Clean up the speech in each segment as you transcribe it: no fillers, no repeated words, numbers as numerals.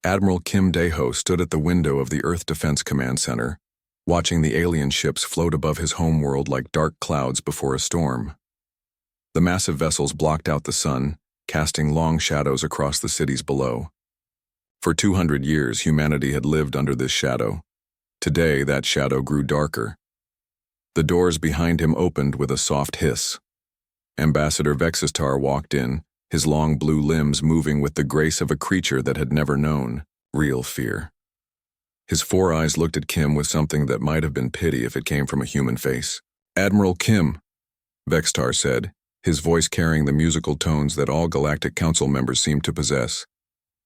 Admiral Kim Dae-ho stood at the window of the Earth Defense Command Center, watching the alien ships float above his homeworld like dark clouds before a storm. The massive vessels blocked out the sun, casting long shadows across the cities below. For 200 years, humanity had lived under this shadow. Today, that shadow grew darker. The doors behind him opened with a soft hiss. Ambassador Vexistar walked in, his long blue limbs moving with the grace of a creature that had never known real fear. His four eyes looked at Kim with something that might have been pity if it came from a human face. "Admiral Kim," Vextar said, his voice carrying the musical tones that all Galactic Council members seemed to possess.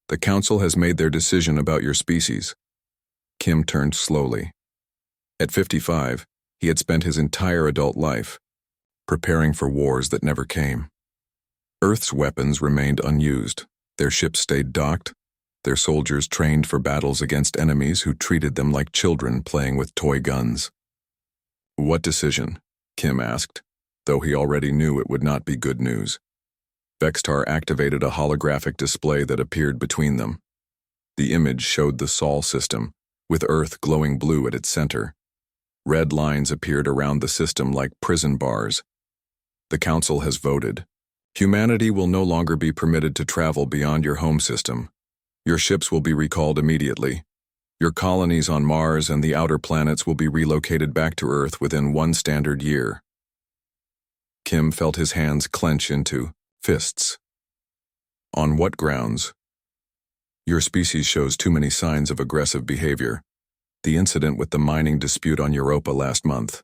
"The Council has made their decision about your species." Kim turned slowly. At 55, he had spent his entire adult life preparing for wars that never came. Earth's weapons remained unused. Their ships stayed docked, their soldiers trained for battles against enemies who treated them like children playing with toy guns. "What decision?" Kim asked, though he already knew it would not be good news. Vextar activated a holographic display that appeared between them. The image showed the Sol system, with Earth glowing blue at its center. Red lines appeared around the system like prison bars. "The Council has voted. Humanity will no longer be permitted to travel beyond your home system. Your ships will be recalled immediately. Your colonies on Mars and the outer planets will be relocated back to Earth within 1 standard year." Kim felt his hands clench into fists. "On what grounds?" "Your species shows too many signs of aggressive behavior. The incident with the mining dispute on Europa last month,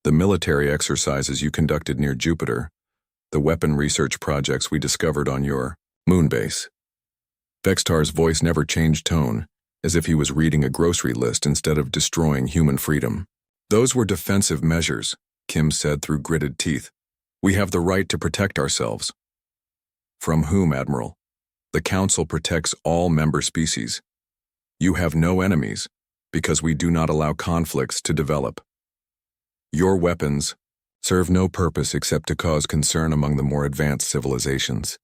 the military exercises you conducted near Jupiter, the weapon research projects we discovered on your moon base." Vextar's voice never changed tone, as if he was reading a grocery list instead of destroying human freedom. "Those were defensive measures," Kim said through gritted teeth. "We have the right to protect ourselves." "From whom, Admiral? The Council protects all member species. You have no enemies, because we do not allow conflicts to develop. Your weapons serve no purpose except to cause concern among the more advanced civilizations."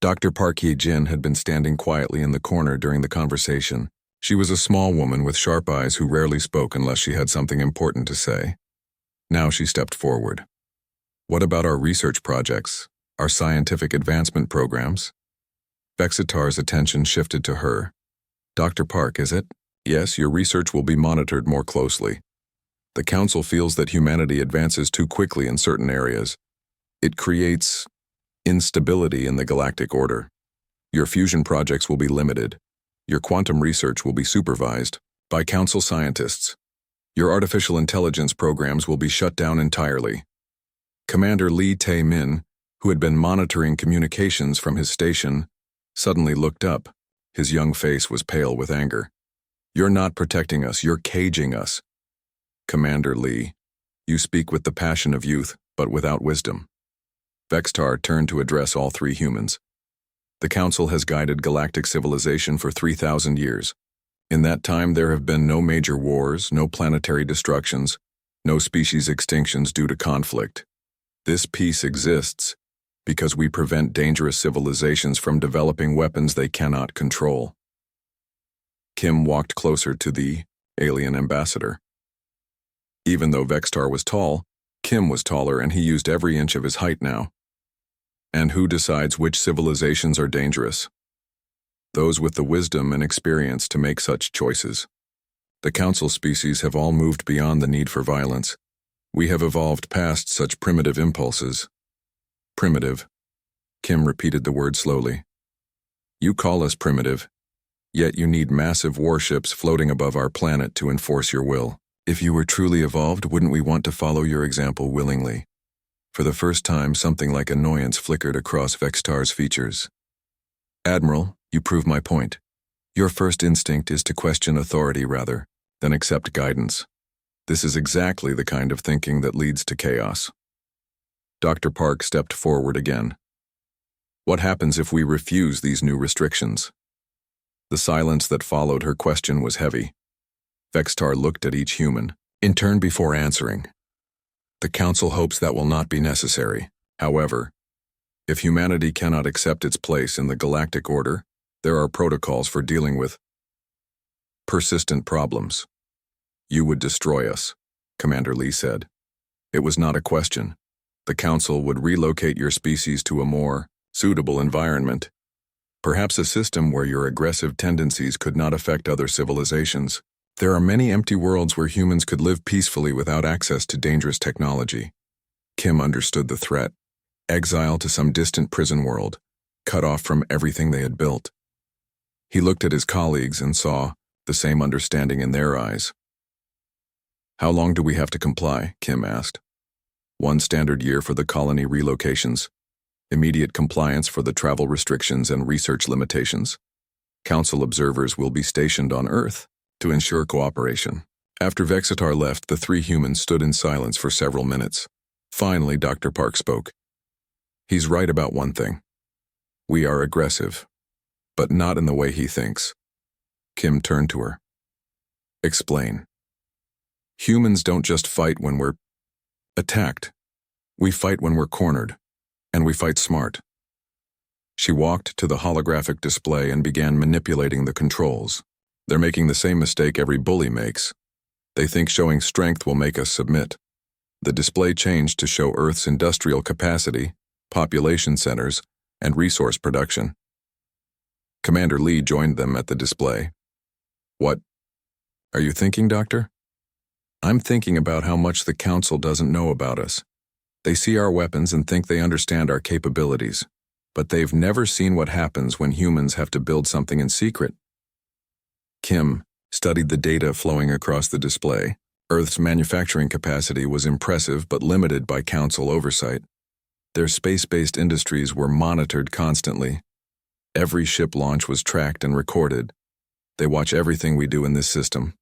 Dr. Park Hye-jin had been standing quietly in the corner during the conversation. She was a small woman with sharp eyes who rarely spoke unless she had something important to say. Now she stepped forward. "What about our research projects, our scientific advancement programs?" Vexitar's attention shifted to her. "Dr. Park, is it? Yes, your research will be monitored more closely. The Council feels that humanity advances too quickly in certain areas. It creates instability in the galactic order. Your fusion projects will be limited. Your quantum research will be supervised by Council scientists. Your artificial intelligence programs will be shut down entirely." Commander Lee Tae-min, who had been monitoring communications from his station, suddenly looked up. His young face was pale with anger. "You're not protecting us, you're caging us." "Commander Lee, you speak with the passion of youth, but without wisdom." Vextar turned to address all three humans. "The Council has guided galactic civilization for 3,000 years. In that time, there have been no major wars, no planetary destructions, no species extinctions due to conflict. This peace exists because we prevent dangerous civilizations from developing weapons they cannot control." Kim walked closer to the alien ambassador. Even though Vextar was tall, Kim was taller and he used every inch of his height now. "And who decides which civilizations are dangerous?" "Those with the wisdom and experience to make such choices. The Council species have all moved beyond the need for violence. We have evolved past such primitive impulses." "Primitive." Kim repeated the word slowly. "You call us primitive, yet you need massive warships floating above our planet to enforce your will. If you were truly evolved, wouldn't we want to follow your example willingly?" For the first time, something like annoyance flickered across Vextar's features. "Admiral, you prove my point. Your first instinct is to question authority rather than accept guidance. This is exactly the kind of thinking that leads to chaos." Dr. Park stepped forward again. "What happens if we refuse these new restrictions?" The silence that followed her question was heavy. Vextar looked at each human, in turn before answering. "The Council hopes that will not be necessary. However, if humanity cannot accept its place in the galactic order, there are protocols for dealing with Persistent problems. You would destroy us, Commander Lee said. It was not a question. The Council would relocate your species to a more suitable environment, perhaps a system where your aggressive tendencies could not affect other civilizations. There are many empty worlds where humans could live peacefully without access to dangerous technology. Kim understood the threat. Exile to some distant prison world, cut off from everything they had built. He looked at his colleagues and saw the same understanding in their eyes. How long do we have to comply? Kim asked. 1 standard year for the colony relocations. Immediate compliance for the travel restrictions and research limitations. Council observers will be stationed on Earth to ensure cooperation. After Vexitar left, the 3 humans stood in silence for several minutes. Finally, Dr. Park spoke. He's right about one thing. We are aggressive, but not in the way he thinks. Kim turned to her. Explain. Humans don't just fight when we're attacked. We fight when we're cornered, and we fight smart. She walked to the holographic display and began manipulating the controls. They're making the same mistake every bully makes. They think showing strength will make us submit. The display changed to show Earth's industrial capacity, population centers, and resource production. Commander Lee joined them at the display. What are you thinking, Doctor? I'm thinking about how much the Council doesn't know about us. They see our weapons and think they understand our capabilities, but they've never seen what happens when humans have to build something in secret. Kim studied the data flowing across the display. Earth's manufacturing capacity was impressive but limited by Council oversight. Their space-based industries were monitored constantly. Every ship launch was tracked and recorded. They watch everything we do in this system,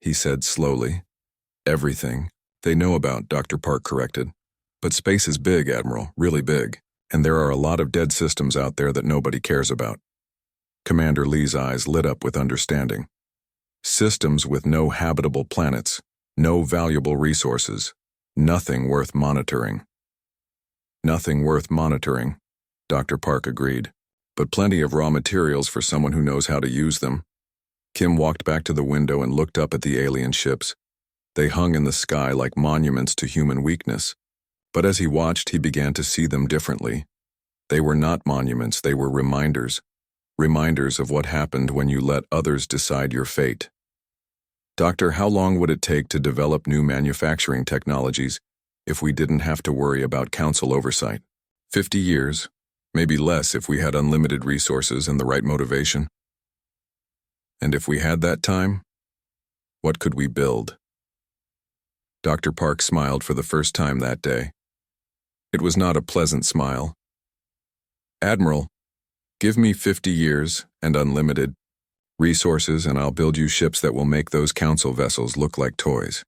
he said slowly. Everything. They know about, Dr. Park corrected. But space is big, Admiral, really big, and there are a lot of dead systems out there that nobody cares about. Commander Lee's eyes lit up with understanding. Systems with no habitable planets, no valuable resources, nothing worth monitoring. Nothing worth monitoring, Dr. Park agreed, but plenty of raw materials for someone who knows how to use them. Kim walked back to the window and looked up at the alien ships. They hung in the sky like monuments to human weakness, but as he watched, he began to see them differently. They were not monuments, they were reminders. Reminders of what happened when you let others decide your fate. Doctor, how long would it take to develop new manufacturing technologies if we didn't have to worry about Council oversight? 50 years, maybe less if we had unlimited resources and the right motivation. And if we had that time, what could we build? Dr. Park smiled for the first time that day. It was not a pleasant smile. Admiral, give me 50 years and unlimited resources and I'll build you ships that will make those Council vessels look like toys.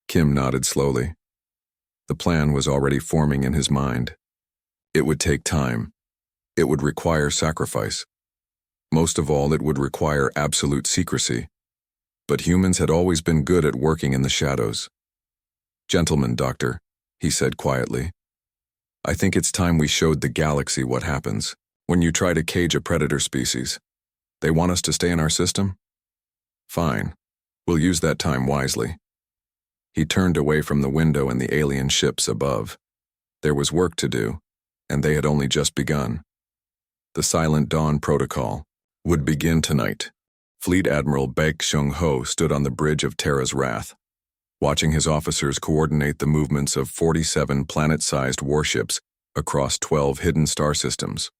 Kim nodded slowly. The plan was already forming in his mind. It would take time. It would require sacrifice. Most of all, it would require absolute secrecy. But humans had always been good at working in the shadows. Gentlemen, Doctor, he said quietly. I think it's time we showed the galaxy what happens when you try to cage a predator species. They want us to stay in our system? Fine. We'll use that time wisely. He turned away from the window and the alien ships above. There was work to do, and they had only just begun. The Silent Dawn Protocol would begin tonight. Fleet Admiral Baek Kyung-ho stood on the bridge of Terra's Wrath, watching his officers coordinate the movements of 47 planet-sized warships across 12 hidden star systems.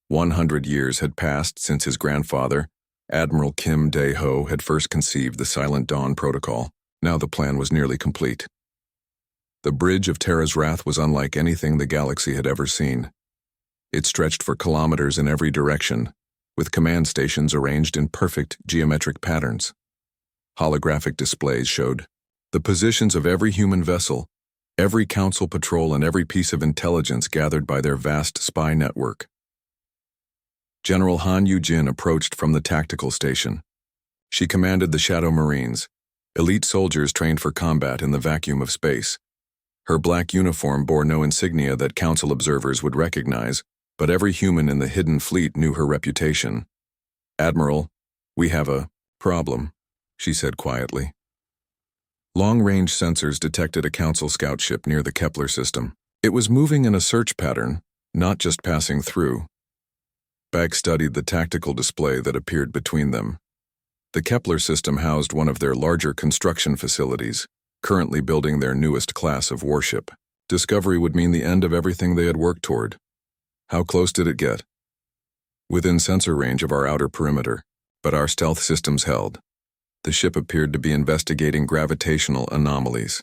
100 years had passed since his grandfather, Admiral Kim Dae-ho, had first conceived the Silent Dawn Protocol. Now the plan was nearly complete. The bridge of Terra's Wrath was unlike anything the galaxy had ever seen. It stretched for kilometers in every direction, with command stations arranged in perfect geometric patterns. Holographic displays showed the positions of every human vessel, every Council patrol, and every piece of intelligence gathered by their vast spy network. General Han Yu-jin approached from the tactical station. She commanded the Shadow Marines, elite soldiers trained for combat in the vacuum of space. Her black uniform bore no insignia that Council observers would recognize, but every human in the hidden fleet knew her reputation. Admiral, we have a Problem, she said quietly. Long-range sensors detected a Council scout ship near the Kepler system. It was moving in a search pattern, not just passing through. Beck studied the tactical display that appeared between them. The Kepler system housed one of their larger construction facilities, currently building their newest class of warship. Discovery would mean the end of everything they had worked toward. How close did it get? Within sensor range of our outer perimeter, but our stealth systems held. The ship appeared to be investigating gravitational anomalies.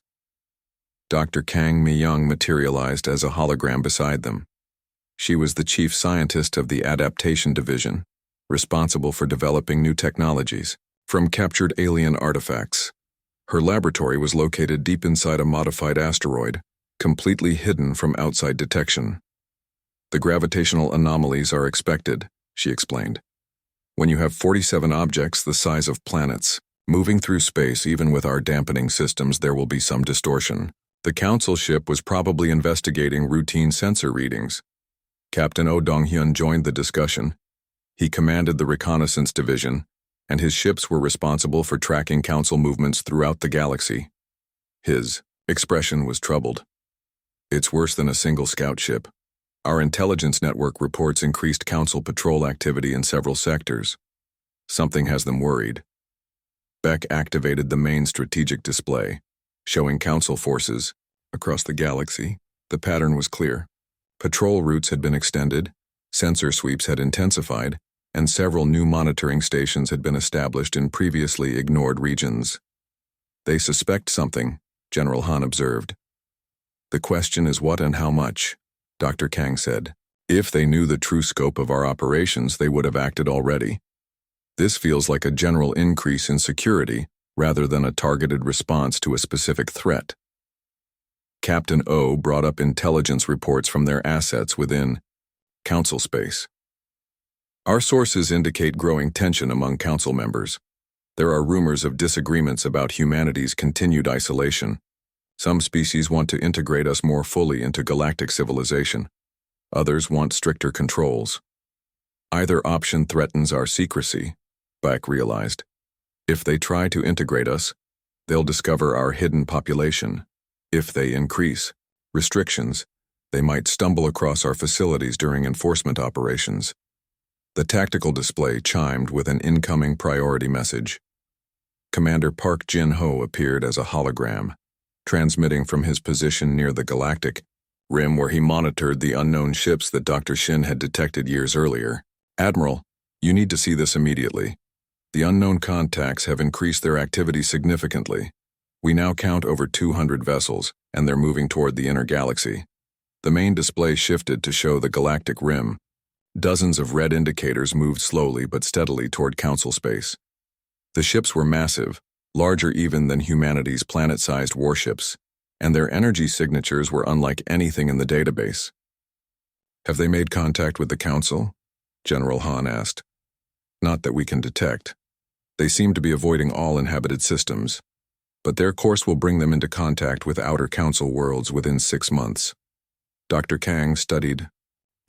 Dr. Kang Mi-young materialized as a hologram beside them. She was the chief scientist of the Adaptation Division, responsible for developing new technologies from captured alien artifacts. Her laboratory was located deep inside a modified asteroid, completely hidden from outside detection. The gravitational anomalies are expected, she explained. When you have 47 objects the size of planets, moving through space even with our dampening systems, there will be some distortion. The Council ship was probably investigating routine sensor readings. Captain Oh Dong-hyun joined the discussion. He commanded the reconnaissance division, and his ships were responsible for tracking Council movements throughout the galaxy. His expression was troubled. It's worse than a single scout ship. Our intelligence network reports increased Council patrol activity in several sectors. Something has them worried. Beck activated the main strategic display, showing Council forces across the galaxy. The pattern was clear. Patrol routes had been extended, sensor sweeps had intensified, and several new monitoring stations had been established in previously ignored regions. They suspect something, General Han observed. The question is what and how much, Dr. Kang said. If they knew the true scope of our operations, they would have acted already. This feels like a general increase in security rather than a targeted response to a specific threat. Captain O brought up intelligence reports from their assets within Council space. Our sources indicate growing tension among Council members. There are rumors of disagreements about humanity's continued isolation. Some species want to integrate us more fully into galactic civilization. Others want stricter controls. Either option threatens our secrecy, Beck realized. If they try to integrate us, they'll discover our hidden population. If they increase restrictions, they might stumble across our facilities during enforcement operations. The tactical display chimed with an incoming priority message. Commander Park Jin-ho appeared as a hologram, transmitting from his position near the Galactic Rim where he monitored the unknown ships that Dr. Shin had detected years earlier. Admiral, you need to see this immediately. The unknown contacts have increased their activity significantly. We now count over 200 vessels, and they're moving toward the inner galaxy. The main display shifted to show the Galactic Rim. Dozens of red indicators moved slowly but steadily toward Council space. The ships were massive, larger even than humanity's planet-sized warships, and their energy signatures were unlike anything in the database. Have they made contact with the Council? General Han asked. Not that we can detect. They seem to be avoiding all inhabited systems, but their course will bring them into contact with outer Council worlds within 6 months. Dr. Kang studied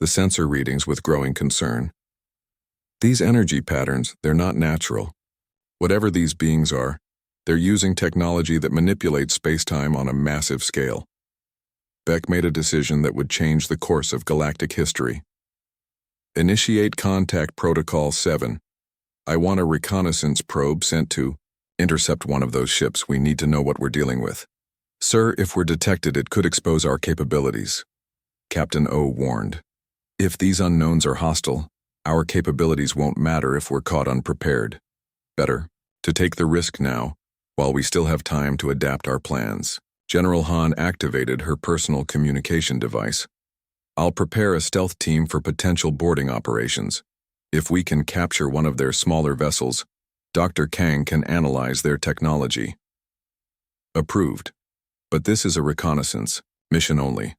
the sensor readings with growing concern. These energy patterns, they're not natural. Whatever these beings are, they're using technology that manipulates space-time on a massive scale. Beck made a decision that would change the course of galactic history. Initiate Contact Protocol 7. I want a reconnaissance probe sent to intercept one of those ships. We need to know what we're dealing with. Sir, if we're detected, it could expose our capabilities, Captain O warned. If these unknowns are hostile, our capabilities won't matter if we're caught unprepared. Better to take the risk now, while we still have time to adapt our plans. General Han activated her personal communication device. I'll prepare a stealth team for potential boarding operations. If we can capture one of their smaller vessels, Dr. Kang can analyze their technology. Approved. But this is a reconnaissance, mission only.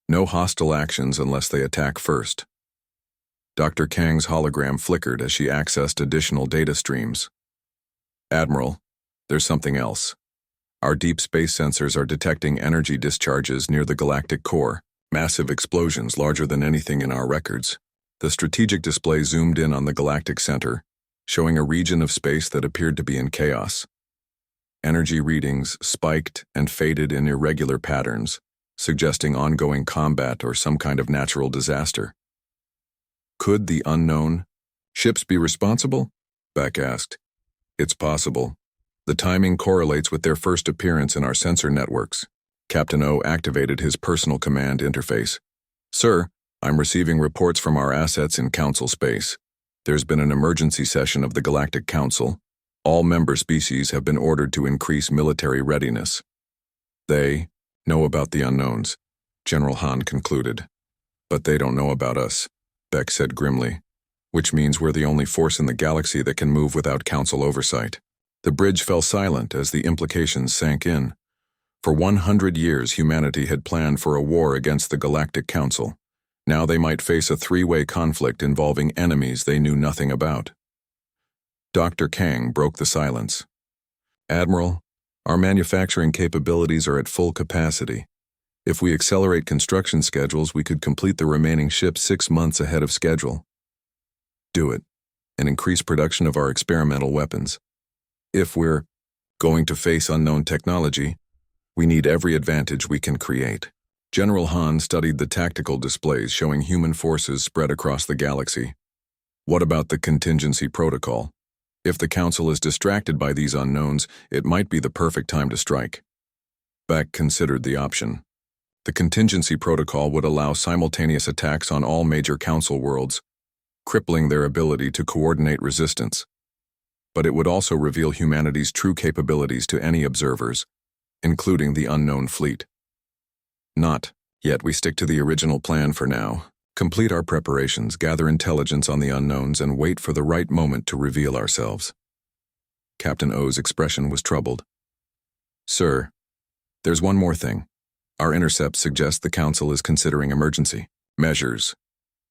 No hostile actions unless they attack first. Dr. Kang's hologram flickered as she accessed additional data streams. Admiral, there's something else. Our deep space sensors are detecting energy discharges near the galactic core, massive explosions larger than anything in our records. The strategic display zoomed in on the galactic center, showing a region of space that appeared to be in chaos. Energy readings spiked and faded in irregular patterns, suggesting ongoing combat or some kind of natural disaster. Could the unknown ships be responsible? Beck asked. It's possible. The timing correlates with their first appearance in our sensor networks. Captain O activated his personal command interface. Sir, I'm receiving reports from our assets in Council space. There's been an emergency session of the Galactic Council. All member species have been ordered to increase military readiness. They know about the unknowns, General Han concluded. But they don't know about us, Beck said grimly, which means we're the only force in the galaxy that can move without Council oversight. The bridge fell silent as the implications sank in. For 100 years, humanity had planned for a war against the Galactic Council. Now they might face a three-way conflict involving enemies they knew nothing about. Dr. Kang broke the silence. Admiral, our manufacturing capabilities are at full capacity. If we accelerate construction schedules, we could complete the remaining ships 6 months ahead of schedule. Do it, and increase production of our experimental weapons. If we're going to face unknown technology, we need every advantage we can create. General Han studied the tactical displays showing human forces spread across the galaxy. What about the contingency protocol? If the Council is distracted by these unknowns, it might be the perfect time to strike. Beck considered the option. The contingency protocol would allow simultaneous attacks on all major Council worlds, crippling their ability to coordinate resistance. But it would also reveal humanity's true capabilities to any observers, including the unknown fleet. Not yet. We stick to the original plan for now. Complete our preparations, gather intelligence on the unknowns, and wait for the right moment to reveal ourselves. Captain O's expression was troubled. Sir, there's one more thing. Our intercepts suggest the Council is considering emergency measures.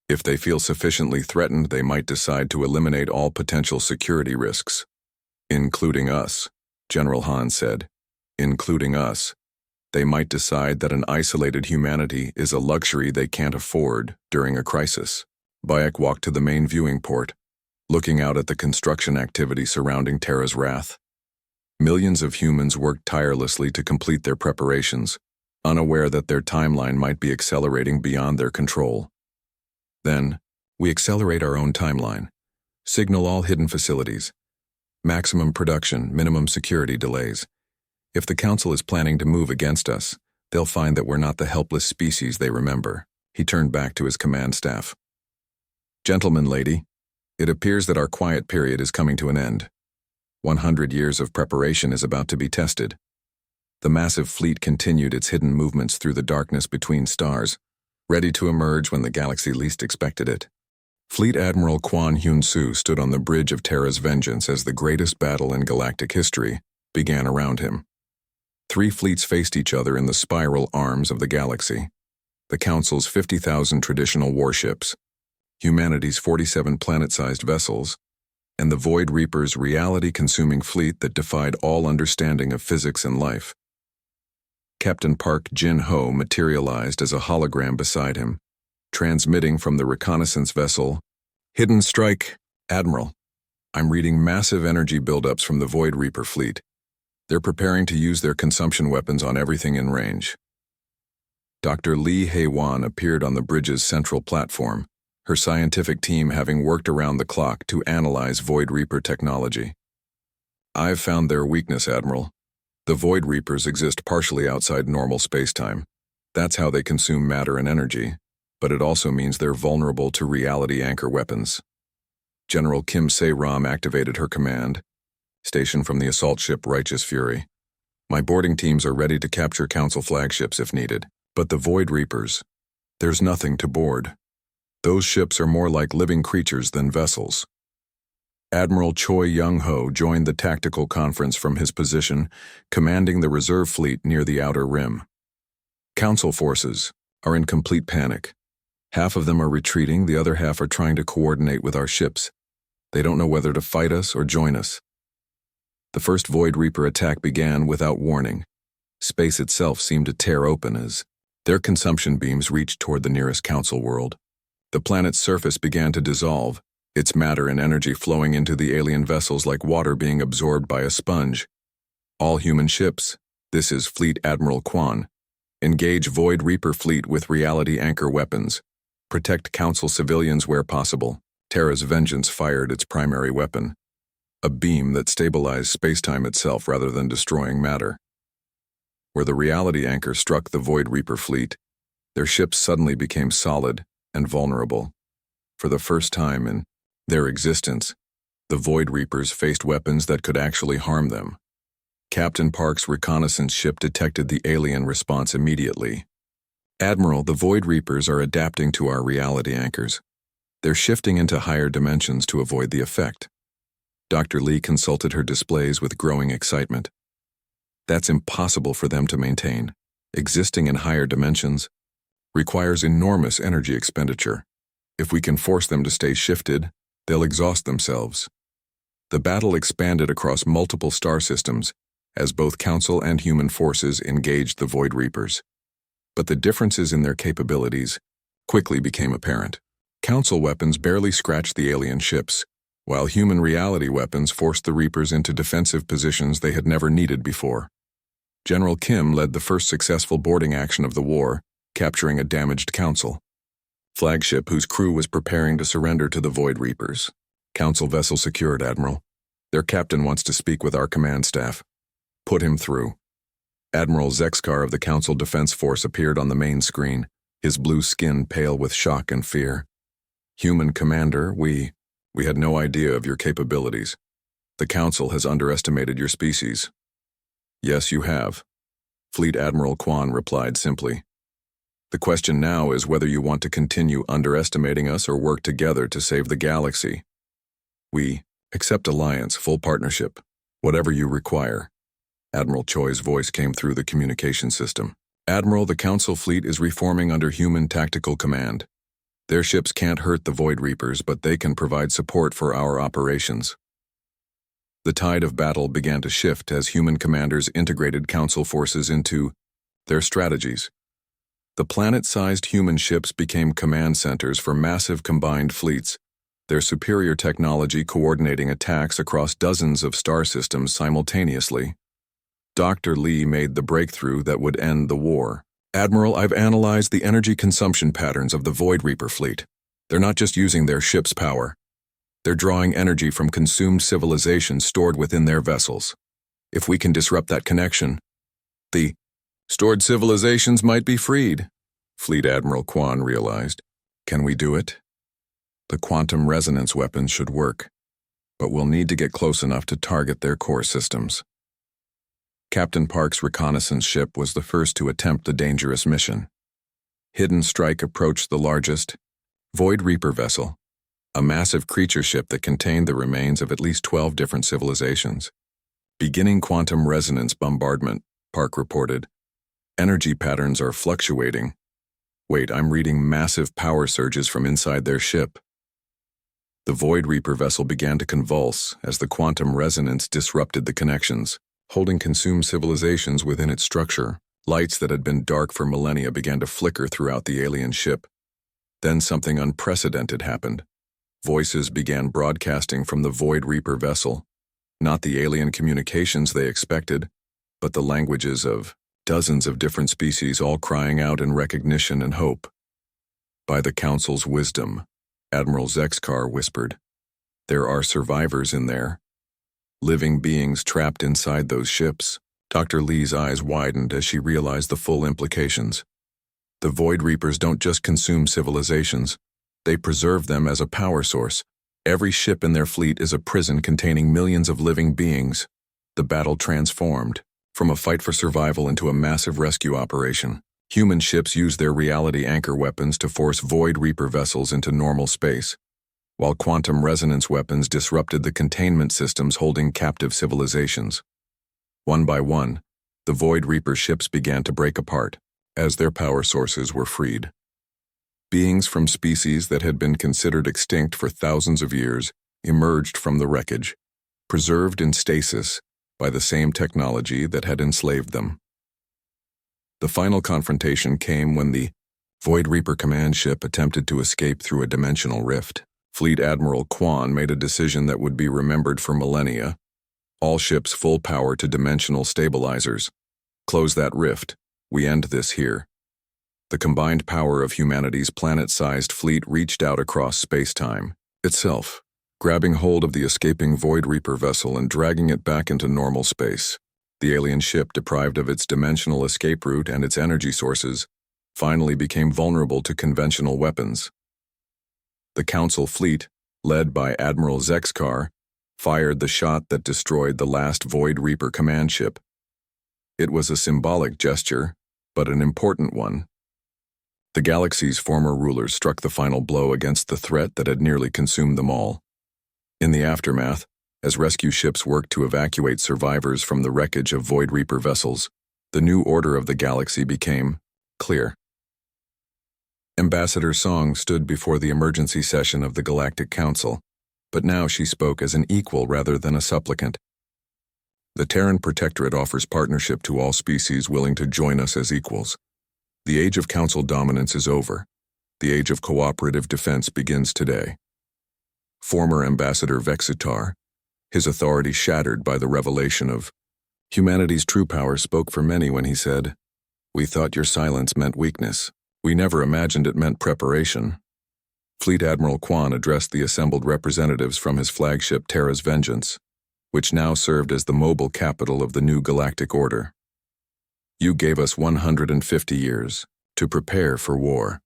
If they feel sufficiently threatened, they might decide to eliminate all potential security risks. Including us, General Han said. Including us. They might decide that an isolated humanity is a luxury they can't afford during a crisis. Bayek walked to the main viewing port, looking out at the construction activity surrounding Terra's Wrath. Millions of humans worked tirelessly to complete their preparations, unaware that their timeline might be accelerating beyond their control. Then, we accelerate our own timeline. Signal all hidden facilities. Maximum production, minimum security delays. If the Council is planning to move against us, they'll find that we're not the helpless species they remember. He turned back to his command staff. Gentlemen, lady, it appears that our quiet period is coming to an end. 100 years of preparation is about to be tested. The massive fleet continued its hidden movements through the darkness between stars, ready to emerge when the galaxy least expected it. Fleet Admiral Quan Hyun-soo stood on the bridge of Terra's Vengeance as the greatest battle in galactic history began around him. 3 fleets faced each other in the spiral arms of the galaxy. The Council's 50,000 traditional warships, humanity's 47 planet-sized vessels, and the Void Reaper's reality-consuming fleet that defied all understanding of physics and life. Captain Park Jin-ho materialized as a hologram beside him, transmitting from the reconnaissance vessel, Hidden Strike, Admiral. I'm reading massive energy buildups from the Void Reaper fleet. They're preparing to use their consumption weapons on everything in range. Dr. Lee Hae-won appeared on the bridge's central platform, her scientific team having worked around the clock to analyze Void Reaper technology. I've found their weakness, Admiral. The Void Reapers exist partially outside normal spacetime. That's how they consume matter and energy, but it also means they're vulnerable to reality anchor weapons. General Kim Se-ram activated her command, stationed from the assault ship Righteous Fury. My boarding teams are ready to capture Council flagships if needed, but the Void Reapers, there's nothing to board. Those ships are more like living creatures than vessels. Admiral Choi Young-ho joined the tactical conference from his position, commanding the reserve fleet near the outer rim. Council forces are in complete panic. Half of them are retreating, the other half are trying to coordinate with our ships. They don't know whether to fight us or join us. The first Void Reaper attack began without warning. Space itself seemed to tear open as their consumption beams reached toward the nearest Council world. The planet's surface began to dissolve, its matter and energy flowing into the alien vessels like water being absorbed by a sponge. All human ships, this is Fleet Admiral Quan, engage Void Reaper fleet with reality anchor weapons. Protect Council civilians where possible. Terra's vengeance fired its primary weapon, a beam that stabilized spacetime itself rather than destroying matter. Where the reality anchor struck the Void Reaper fleet, their ships suddenly became solid and vulnerable. For the first time in their existence, the Void Reapers faced weapons that could actually harm them. Captain Park's reconnaissance ship detected the alien response immediately. "Admiral, the Void Reapers are adapting to our reality anchors. They're shifting into higher dimensions to avoid the effect." Dr. Lee consulted her displays with growing excitement. "That's impossible for them to maintain. Existing in higher dimensions requires enormous energy expenditure. If we can force them to stay shifted, they'll exhaust themselves." The battle expanded across multiple star systems as both Council and human forces engaged the Void Reapers. But the differences in their capabilities quickly became apparent. Council weapons barely scratched the alien ships, while human reality weapons forced the Reapers into defensive positions they had never needed before. General Kim led the first successful boarding action of the war, capturing a damaged Council flagship whose crew was preparing to surrender to the Void Reapers. "Council vessel secured, Admiral. Their captain wants to speak with our command staff." "Put him through." Admiral Zexkar of the Council Defense Force appeared on the main screen, his blue skin pale with shock and fear. "Human Commander, we had no idea of your capabilities. The Council has underestimated your species." "Yes, you have," Fleet Admiral Quan replied simply. "The question now is whether you want to continue underestimating us or work together to save the galaxy. We accept alliance, full partnership, whatever you require." Admiral Choi's voice came through the communication system. "Admiral, the Council fleet is reforming under human tactical command. Their ships can't hurt the Void Reapers, but they can provide support for our operations." The tide of battle began to shift as human commanders integrated Council forces into their strategies. The planet-sized human ships became command centers for massive combined fleets, their superior technology coordinating attacks across dozens of star systems simultaneously. Dr. Lee made the breakthrough that would end the war. "Admiral, I've analyzed the energy consumption patterns of the Void Reaper fleet. They're not just using their ship's power. They're drawing energy from consumed civilization stored within their vessels. If we can disrupt that connection, the stored civilizations might be freed," Fleet Admiral Quan realized. "Can we do it?" "The quantum resonance weapons should work, but we'll need to get close enough to target their core systems." Captain Park's reconnaissance ship was the first to attempt the dangerous mission. Hidden Strike approached the largest Void Reaper vessel, a massive creature ship that contained the remains of at least 12 different civilizations. "Beginning quantum resonance bombardment," Park reported. "Energy patterns are fluctuating. Wait, I'm reading massive power surges from inside their ship." The Void Reaper vessel began to convulse as the quantum resonance disrupted the connections, holding consumed civilizations within its structure. Lights that had been dark for millennia began to flicker throughout the alien ship. Then something unprecedented happened. Voices began broadcasting from the Void Reaper vessel, not the alien communications they expected, but the languages of dozens of different species all crying out in recognition and hope. "By the Council's wisdom," Admiral Zexkar whispered, "there are survivors in there. Living beings trapped inside those ships." Dr. Lee's eyes widened as she realized the full implications. The Void Reapers don't just consume civilizations, they preserve them as a power source. Every ship in their fleet is a prison containing millions of living beings. The battle transformed from a fight for survival into a massive rescue operation. Human ships use their reality anchor weapons to force Void Reaper vessels into normal space, while quantum resonance weapons disrupted the containment systems holding captive civilizations. One by one, the Void Reaper ships began to break apart as their power sources were freed. Beings from species that had been considered extinct for thousands of years emerged from the wreckage, preserved in stasis by the same technology that had enslaved them. The final confrontation came when the Void Reaper command ship attempted to escape through a dimensional rift. Fleet Admiral Quan made a decision that would be remembered for millennia. All ships full power to dimensional stabilizers. Close that rift. We end this here. The combined power of humanity's planet-sized fleet reached out across space-time itself, grabbing hold of the escaping Void Reaper vessel and dragging it back into normal space. The alien ship, deprived of its dimensional escape route and its energy sources, finally became vulnerable to conventional weapons. The Council fleet, led by Admiral Zexkar, fired the shot that destroyed the last Void Reaper command ship. It was a symbolic gesture, but an important one. The galaxy's former rulers struck the final blow against the threat that had nearly consumed them all. In the aftermath, as rescue ships worked to evacuate survivors from the wreckage of Void Reaper vessels, the new order of the galaxy became clear. Ambassador Song stood before the emergency session of the Galactic Council, but now she spoke as an equal rather than a supplicant. The Terran Protectorate offers partnership to all species willing to join us as equals. The age of Council dominance is over. The age of cooperative defense begins today. Former Ambassador Vexitar, his authority shattered by the revelation of humanity's true power, spoke for many when he said, "We thought your silence meant weakness. We never imagined it meant preparation." Fleet Admiral Quan addressed the assembled representatives from his flagship Terra's Vengeance, which now served as the mobile capital of the new galactic order. "You gave us 150 years to prepare for war.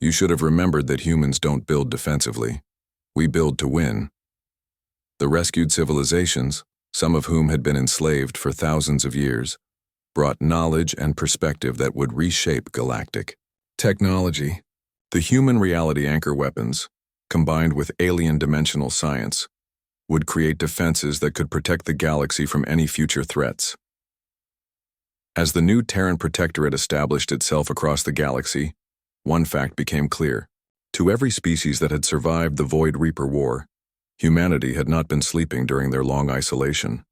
You should have remembered that humans don't build defensively. We build to win." The rescued civilizations, some of whom had been enslaved for thousands of years, brought knowledge and perspective that would reshape galactic technology. The human reality anchor weapons, combined with alien dimensional science, would create defenses that could protect the galaxy from any future threats. As the new Terran Protectorate established itself across the galaxy, one fact became clear. To every species that had survived the Void Reaper War, humanity had not been sleeping during their long isolation.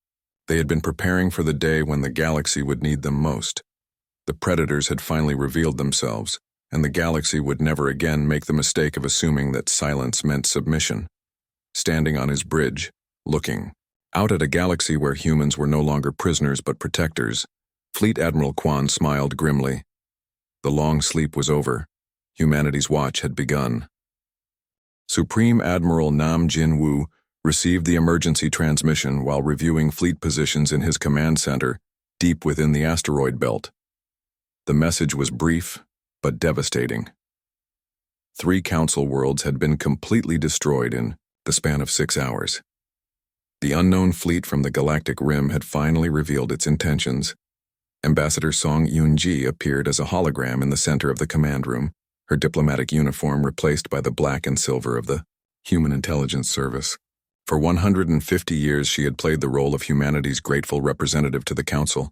They had been preparing for the day when the galaxy would need them most. The predators had finally revealed themselves, and the galaxy would never again make the mistake of assuming that silence meant submission. Standing on his bridge, looking out at a galaxy where humans were no longer prisoners but protectors, Fleet Admiral Quan smiled grimly. The long sleep was over. Humanity's watch had begun. Supreme Admiral Nam Jin-woo received the emergency transmission while reviewing fleet positions in his command center deep within the asteroid belt. The message was brief, but devastating. 3 Council worlds had been completely destroyed in the span of 6 hours. The unknown fleet from the galactic rim had finally revealed its intentions. Ambassador Song Yoon-ji appeared as a hologram in the center of the command room, her diplomatic uniform replaced by the black and silver of the Human Intelligence Service. For 150 years she had played the role of humanity's grateful representative to the Council,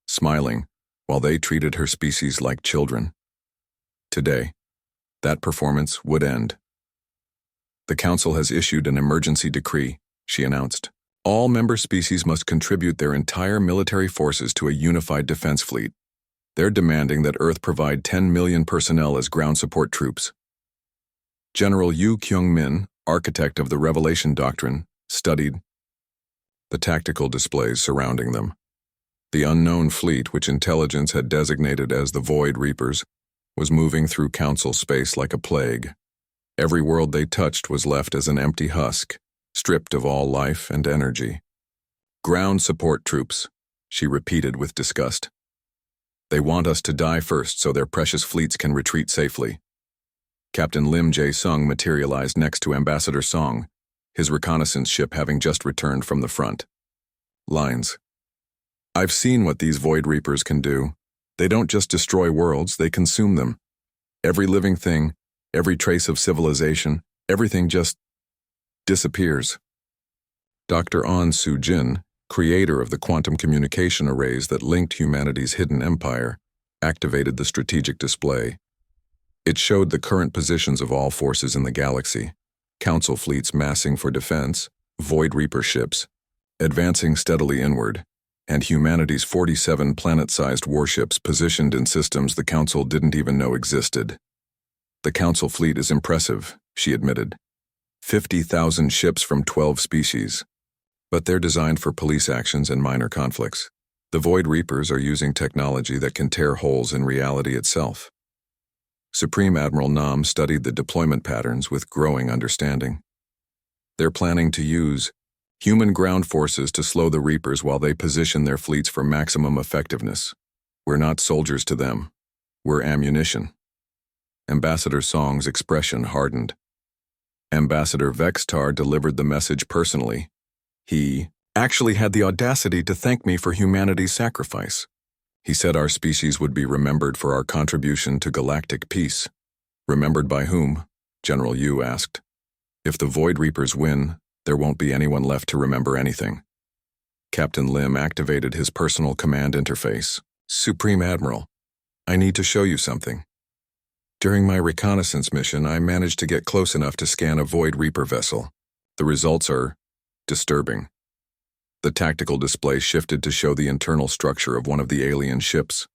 smiling while they treated her species like children. Today, that performance would end. "The Council has issued an emergency decree," she announced. "All member species must contribute their entire military forces to a unified defense fleet. They're demanding that Earth provide 10 million personnel as ground support troops." General Yu Kyung-min, architect of the Revelation Doctrine, studied the tactical displays surrounding them. The unknown fleet, which intelligence had designated as the Void Reapers, was moving through Council space like a plague. Every world they touched was left as an empty husk, stripped of all life and energy. "Ground support troops," she repeated with disgust. "They want us to die first so their precious fleets can retreat safely." Captain Lim Jae-sung materialized next to Ambassador Song, his reconnaissance ship having just returned from the front. Lines. "I've seen what these Void Reapers can do. They don't just destroy worlds, they consume them. Every living thing, every trace of civilization, everything just disappears." Dr. An Soo-jin, creator of the quantum communication arrays that linked humanity's hidden empire, activated the strategic display. It showed the current positions of all forces in the galaxy: Council fleets massing for defense, Void Reaper ships advancing steadily inward, and humanity's 47 planet-sized warships positioned in systems the Council didn't even know existed. "The Council fleet is impressive," she admitted. 50,000 ships from 12 species. But they're designed for police actions and minor conflicts. The Void Reapers are using technology that can tear holes in reality itself. Supreme Admiral Nam studied the deployment patterns with growing understanding. They're planning to use human ground forces to slow the Reapers while they position their fleets for maximum effectiveness. We're not soldiers to them. We're ammunition. Ambassador Song's expression hardened. Ambassador Vextar delivered the message personally. He actually had the audacity to thank me for humanity's sacrifice. He said our species would be remembered for our contribution to galactic peace. Remembered by whom? General Yu asked. If the Void Reapers win, there won't be anyone left to remember anything. Captain Lim activated his personal command interface. Supreme Admiral, I need to show you something. During my reconnaissance mission, I managed to get close enough to scan a Void Reaper vessel. The results are disturbing. The tactical display shifted to show the internal structure of one of the alien ships.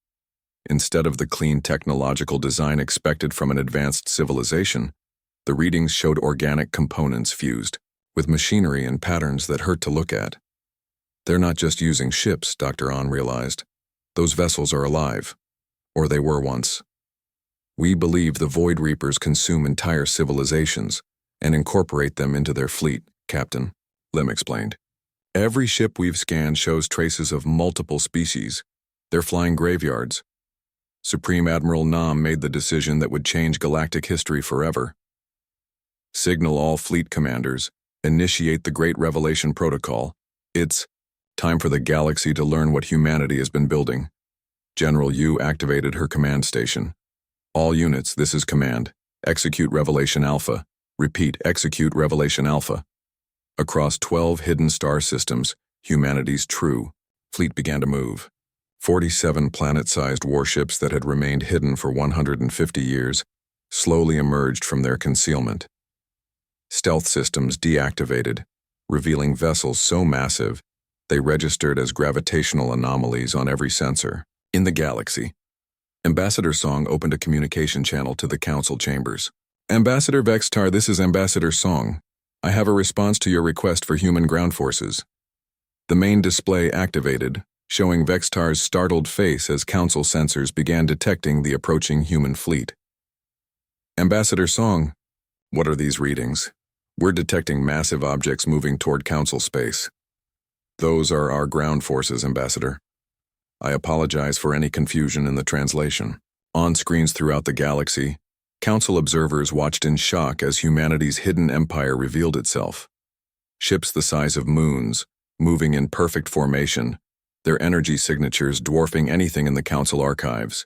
Instead of the clean technological design expected from an advanced civilization, the readings showed organic components fused, with machinery and patterns that hurt to look at. They're not just using ships, Dr. An realized. Those vessels are alive. Or they were once. We believe the Void Reapers consume entire civilizations and incorporate them into their fleet, Captain, Lim explained. Every ship we've scanned shows traces of multiple species. They're flying graveyards. Supreme Admiral Nam made the decision that would change galactic history forever. Signal all fleet commanders. Initiate the Great Revelation Protocol. It's time for the galaxy to learn what humanity has been building. General Yu activated her command station. All units, this is command. Execute Revelation Alpha. Repeat, execute Revelation Alpha. Across 12 hidden star systems, humanity's true fleet began to move. 47 planet-sized warships that had remained hidden for 150 years slowly emerged from their concealment. Stealth systems deactivated, revealing vessels so massive they registered as gravitational anomalies on every sensor. In the galaxy, Ambassador Song opened a communication channel to the council chambers. Ambassador Vextar, this is Ambassador Song. I have a response to your request for human ground forces. The main display activated, showing Vextar's startled face as council sensors began detecting the approaching human fleet. Ambassador Song, what are these readings? We're detecting massive objects moving toward council space. Those are our ground forces, Ambassador. I apologize for any confusion in the translation. On screens throughout the galaxy, council observers watched in shock as humanity's hidden empire revealed itself. Ships the size of moons, moving in perfect formation, their energy signatures dwarfing anything in the council archives.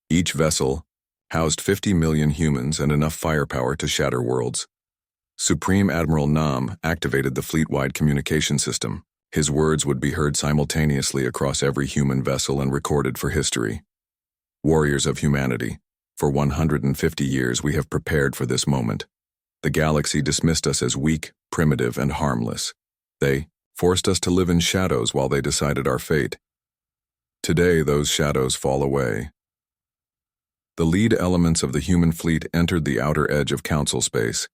Each vessel housed 50 million humans and enough firepower to shatter worlds. Supreme Admiral Nam activated the fleet-wide communication system. His words would be heard simultaneously across every human vessel and recorded for history. Warriors of humanity, for 150 years we have prepared for this moment. The galaxy dismissed us as weak, primitive, and harmless. They forced us to live in shadows while they decided our fate. Today, those shadows fall away. The lead elements of the human fleet entered the outer edge of council space,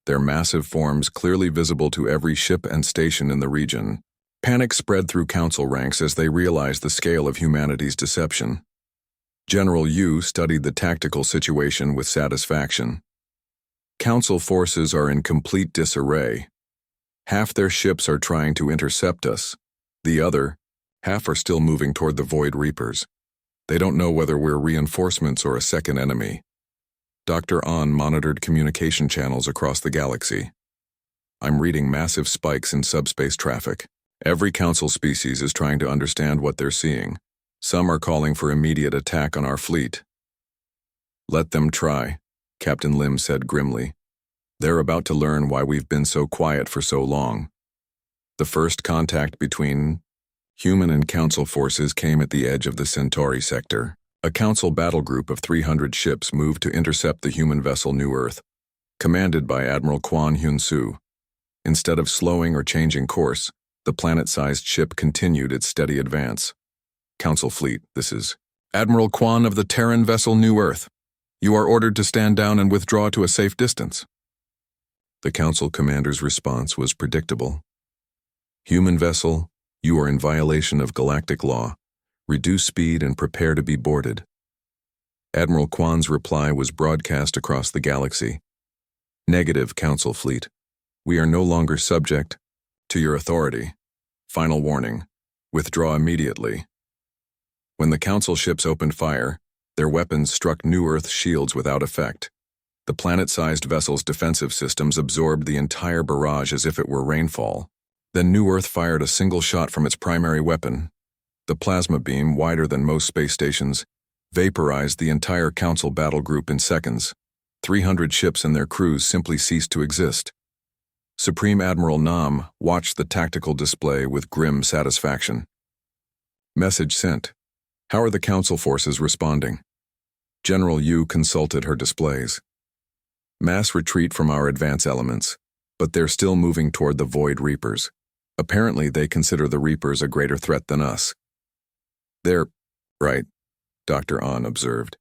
their massive forms clearly visible to every ship and station in the region. Panic spread through council ranks as they realized the scale of humanity's deception. General Yu studied the tactical situation with satisfaction. Council forces are in complete disarray. Half their ships are trying to intercept us. The other half are still moving toward the Void Reapers. They don't know whether we're reinforcements or a second enemy. Dr. An monitored communication channels across the galaxy. I'm reading massive spikes in subspace traffic. Every council species is trying to understand what they're seeing. Some are calling for immediate attack on our fleet. Let them try, Captain Lim said grimly. They're about to learn why we've been so quiet for so long. The first contact between human and council forces came at the edge of the Centauri sector. A council battle group of 300 ships moved to intercept the human vessel New Earth, commanded by Admiral Quan Hyun-soo. Instead of slowing or changing course, the planet-sized ship continued its steady advance. Council fleet, this is Admiral Quan of the Terran vessel New Earth. You are ordered to stand down and withdraw to a safe distance. The Council Commander's response was predictable. Human vessel, you are in violation of galactic law. Reduce speed and prepare to be boarded. Admiral Kwan's reply was broadcast across the galaxy. Negative, Council Fleet. We are no longer subject to your authority. Final warning. Withdraw immediately. When the Council ships opened fire, their weapons struck New Earth shields without effect. The planet-sized vessel's defensive systems absorbed the entire barrage as if it were rainfall. Then New Earth fired a single shot from its primary weapon. The plasma beam, wider than most space stations, vaporized the entire Council battle group in seconds. 300 ships and their crews simply ceased to exist. Supreme Admiral Nam watched the tactical display with grim satisfaction. Message sent. How are the Council forces responding? General Yu consulted her displays. Mass retreat from our advance elements, but they're still moving toward the Void Reapers. Apparently they consider the Reapers a greater threat than us. They're right, Dr. An observed.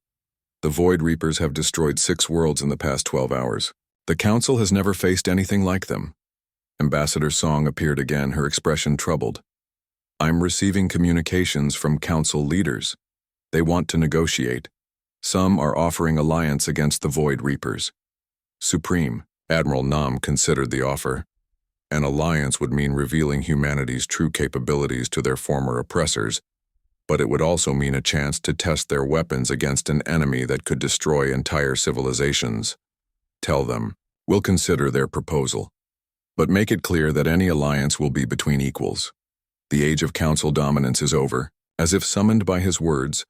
The Void Reapers have destroyed 6 worlds in the past 12 hours. The Council has never faced anything like them. Ambassador Song appeared again, her expression troubled. I'm receiving communications from Council leaders. They want to negotiate. Some are offering alliance against the Void Reapers. Supreme, Admiral Nam considered the offer. An alliance would mean revealing humanity's true capabilities to their former oppressors, but it would also mean a chance to test their weapons against an enemy that could destroy entire civilizations. Tell them, we'll consider their proposal. But make it clear that any alliance will be between equals. The age of Council dominance is over. As if summoned by his words,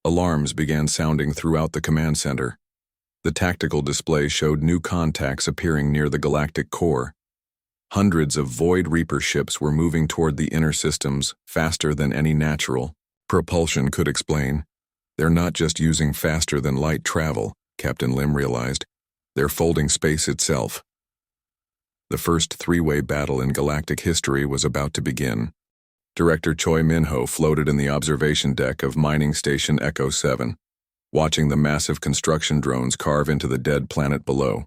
alarms began sounding throughout the command center. The tactical display showed new contacts appearing near the galactic core. Hundreds of Void Reaper ships were moving toward the inner systems faster than any natural propulsion could explain. They're not just using faster-than-light travel, Captain Lim realized. They're folding space itself. The first 3-way battle in galactic history was about to begin. Director Choi Min-ho floated in the observation deck of Mining Station Echo 7, watching the massive construction drones carve into the dead planet below.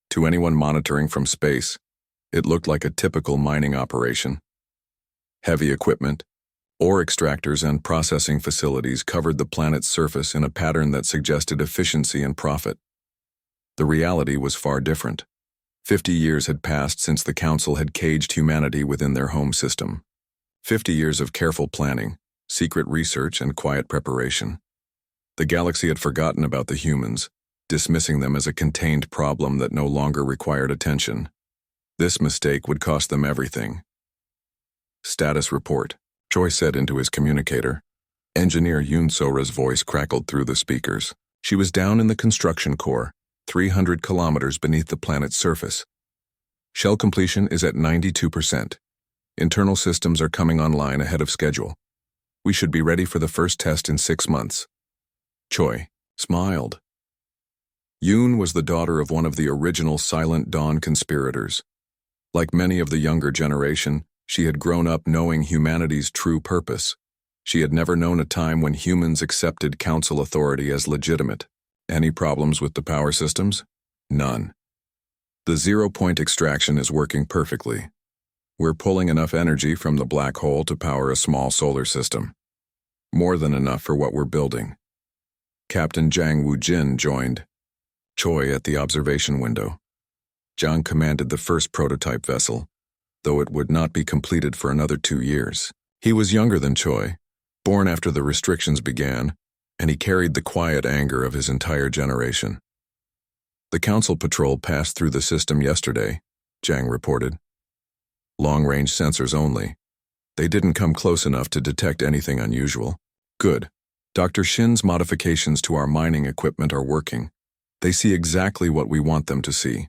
To anyone monitoring from space, it looked like a typical mining operation. Heavy equipment, ore extractors and processing facilities covered the planet's surface in a pattern that suggested efficiency and profit. The reality was far different. 50 years had passed since the Council had caged humanity within their home system. 50 years of careful planning, secret research, and quiet preparation. The galaxy had forgotten about the humans, dismissing them as a contained problem that no longer required attention. This mistake would cost them everything. Status report, Choi said into his communicator. Engineer Yoon Sora's voice crackled through the speakers. She was down in the construction core, 300 kilometers beneath the planet's surface. Shell completion is at 92%. Internal systems are coming online ahead of schedule. We should be ready for the first test in 6 months. Choi smiled. Yoon was the daughter of one of the original Silent Dawn conspirators. Like many of the younger generation, she had grown up knowing humanity's true purpose. She had never known a time when humans accepted Council authority as legitimate. Any problems with the power systems? None. The zero-point extraction is working perfectly. We're pulling enough energy from the black hole to power a small solar system. More than enough for what we're building. Captain Zhang Wujin joined Choi at the observation window. Zhang commanded the first prototype vessel, though it would not be completed for another 2 years. He was younger than Choi, born after the restrictions began, and he carried the quiet anger of his entire generation. The Council patrol passed through the system yesterday, Zhang reported. Long-range sensors only. They didn't come close enough to detect anything unusual. Good. Dr. Shin's modifications to our mining equipment are working. They see exactly what we want them to see.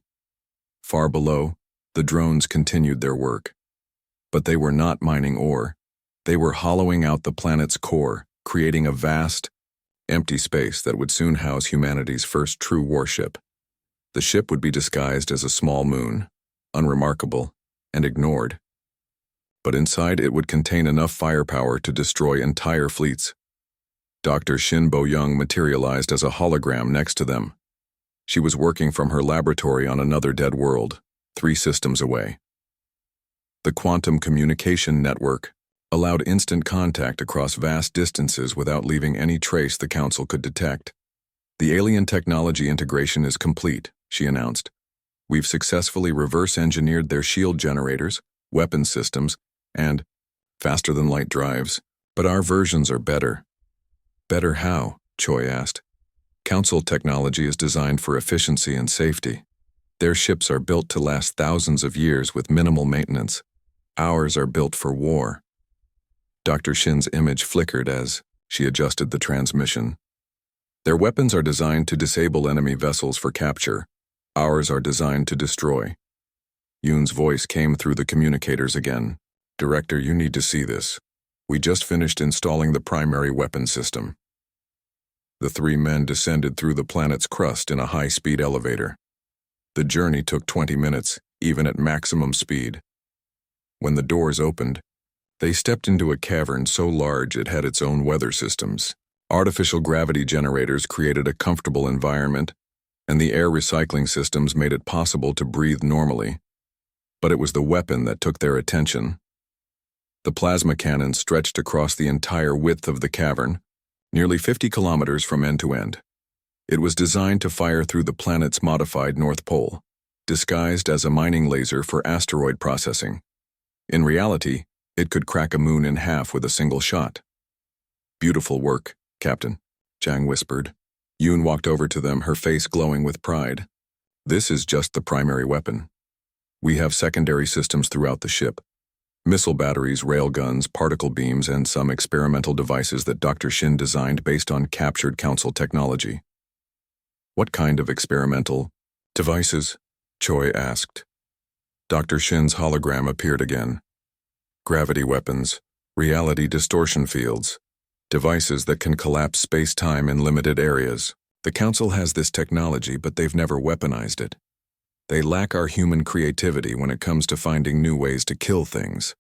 Far below, the drones continued their work. But they were not mining ore. They were hollowing out the planet's core, creating a vast, empty space that would soon house humanity's first true warship. The ship would be disguised as a small moon, unremarkable, and ignored. But inside it would contain enough firepower to destroy entire fleets. Dr. Shin Bo-young materialized as a hologram next to them. She was working from her laboratory on another dead world, 3 systems away. The quantum communication network allowed instant contact across vast distances without leaving any trace the Council could detect. The alien technology integration is complete, she announced. We've successfully reverse-engineered their shield generators, weapon systems, and faster-than-light drives, but our versions are better. Better how? Choi asked. Council technology is designed for efficiency and safety. Their ships are built to last thousands of years with minimal maintenance. Ours are built for war. Dr. Shin's image flickered as she adjusted the transmission. Their weapons are designed to disable enemy vessels for capture. Ours are designed to destroy. Yoon's voice came through the communicators again. Director, you need to see this. We just finished installing the primary weapon system. The 3 men descended through the planet's crust in a high-speed elevator. The journey took 20 minutes, even at maximum speed. When the doors opened, they stepped into a cavern so large it had its own weather systems. Artificial gravity generators created a comfortable environment, and the air recycling systems made it possible to breathe normally. But it was the weapon that took their attention. The plasma cannon stretched across the entire width of the cavern, nearly 50 kilometers from end to end. It was designed to fire through the planet's modified North Pole, disguised as a mining laser for asteroid processing. In reality, it could crack a moon in half with a single shot. Beautiful work, Captain, Jang whispered. Yoon walked over to them, her face glowing with pride. This is just the primary weapon. We have secondary systems throughout the ship. Missile batteries, railguns, particle beams, and some experimental devices that Dr. Shin designed based on captured Council technology. What kind of experimental devices? Choi asked. Dr. Shin's hologram appeared again. Gravity weapons, reality distortion fields, devices that can collapse space-time in limited areas. The Council has this technology, but they've never weaponized it. They lack our human creativity when it comes to finding new ways to kill things.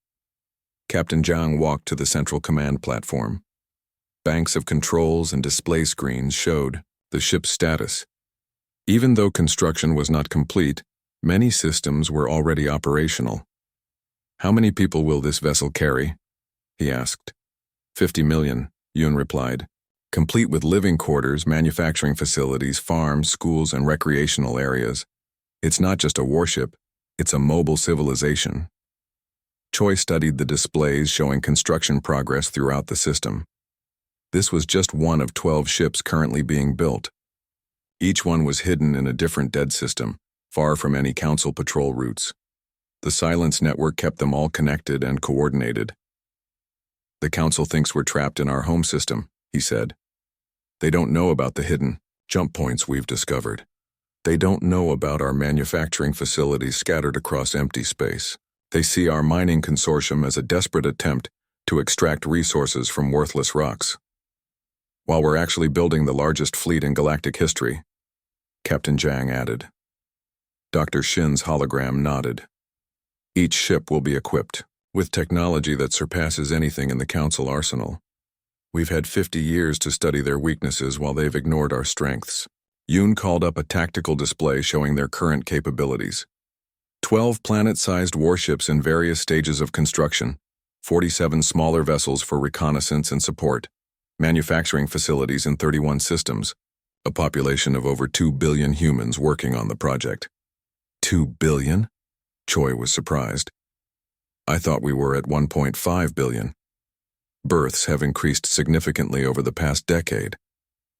Captain Zhang walked to the central command platform. Banks of controls and display screens showed the ship's status. Even though construction was not complete, many systems were already operational. How many people will this vessel carry? He asked. 50 million, Yoon replied. Complete with living quarters, manufacturing facilities, farms, schools, and recreational areas. It's not just a warship, it's a mobile civilization. Choi studied the displays showing construction progress throughout the system. This was just one of 12 ships currently being built. Each one was hidden in a different dead system, far from any Council patrol routes. The silence network kept them all connected and coordinated. The Council thinks we're trapped in our home system, he said. They don't know about the hidden jump points we've discovered. They don't know about our manufacturing facilities scattered across empty space. They see our mining consortium as a desperate attempt to extract resources from worthless rocks. While we're actually building the largest fleet in galactic history, Captain Zhang added. Dr. Shin's hologram nodded. Each ship will be equipped with technology that surpasses anything in the Council arsenal. We've had 50 years to study their weaknesses while they've ignored our strengths. Yoon called up a tactical display showing their current capabilities. 12 planet-sized warships in various stages of construction, 47 smaller vessels for reconnaissance and support, manufacturing facilities in 31 systems, a population of over 2 billion humans working on the project. 2 billion? Choi was surprised. I thought we were at 1.5 billion. Births have increased significantly over the past decade.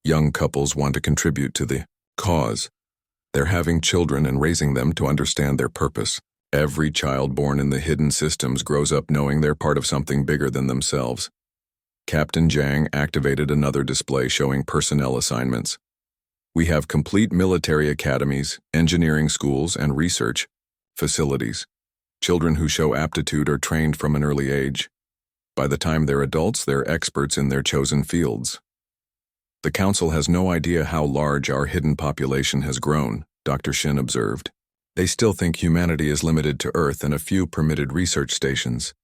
Young couples want to contribute to the cause. They're having children and raising them to understand their purpose. Every child born in the hidden systems grows up knowing they're part of something bigger than themselves. Captain Zhang activated another display showing personnel assignments. We have complete military academies, engineering schools, and research facilities. Children who show aptitude are trained from an early age. By the time they're adults, they're experts in their chosen fields. The Council has no idea how large our hidden population has grown, Dr. Shin observed. They still think humanity is limited to Earth and a few permitted research stations.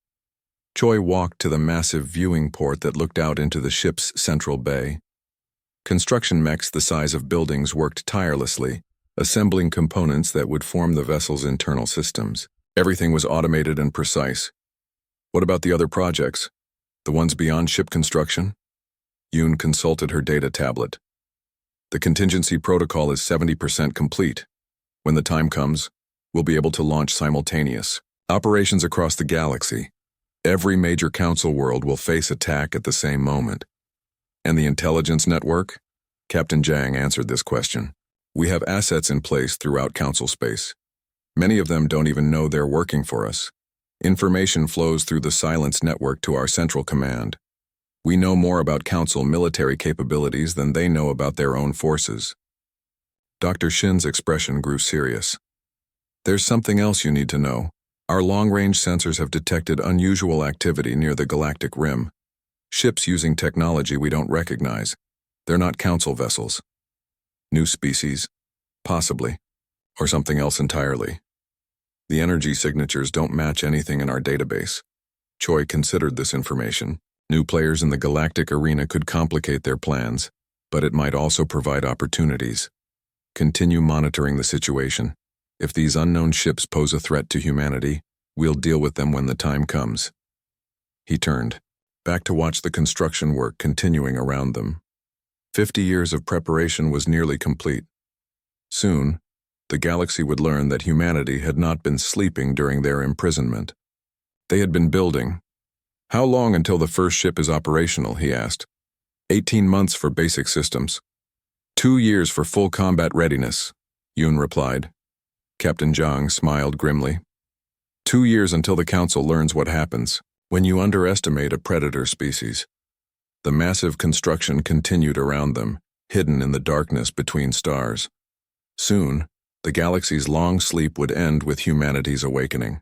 Choi walked to the massive viewing port that looked out into the ship's central bay. Construction mechs the size of buildings worked tirelessly, assembling components that would form the vessel's internal systems. Everything was automated and precise. What about the other projects? The ones beyond ship construction? Yoon consulted her data tablet. The contingency protocol is 70% complete. When the time comes, we'll be able to launch simultaneous operations across the galaxy. Every major council world will face attack at the same moment. And the intelligence network? Captain Jang answered this question. We have assets in place throughout council space. Many of them don't even know they're working for us. Information flows through the silence network to our central command. We know more about council military capabilities than they know about their own forces. Dr. Shin's expression grew serious. There's something else you need to know. Our long-range sensors have detected unusual activity near the galactic rim. Ships using technology we don't recognize. They're not council vessels. New species? Possibly. Or something else entirely. The energy signatures don't match anything in our database. Choi considered this information. New players in the galactic arena could complicate their plans, but it might also provide opportunities. Continue monitoring the situation. If these unknown ships pose a threat to humanity, we'll deal with them when the time comes. He turned, back to watch the construction work continuing around them. 50 years of preparation was nearly complete. Soon, the galaxy would learn that humanity had not been sleeping during their imprisonment. They had been building. How long until the first ship is operational, he asked. 18 months for basic systems. 2 years for full combat readiness, Yoon replied. Captain Zhang smiled grimly. 2 years until the council learns what happens when you underestimate a predator species. The massive construction continued around them, hidden in the darkness between stars. Soon, the galaxy's long sleep would end with humanity's awakening.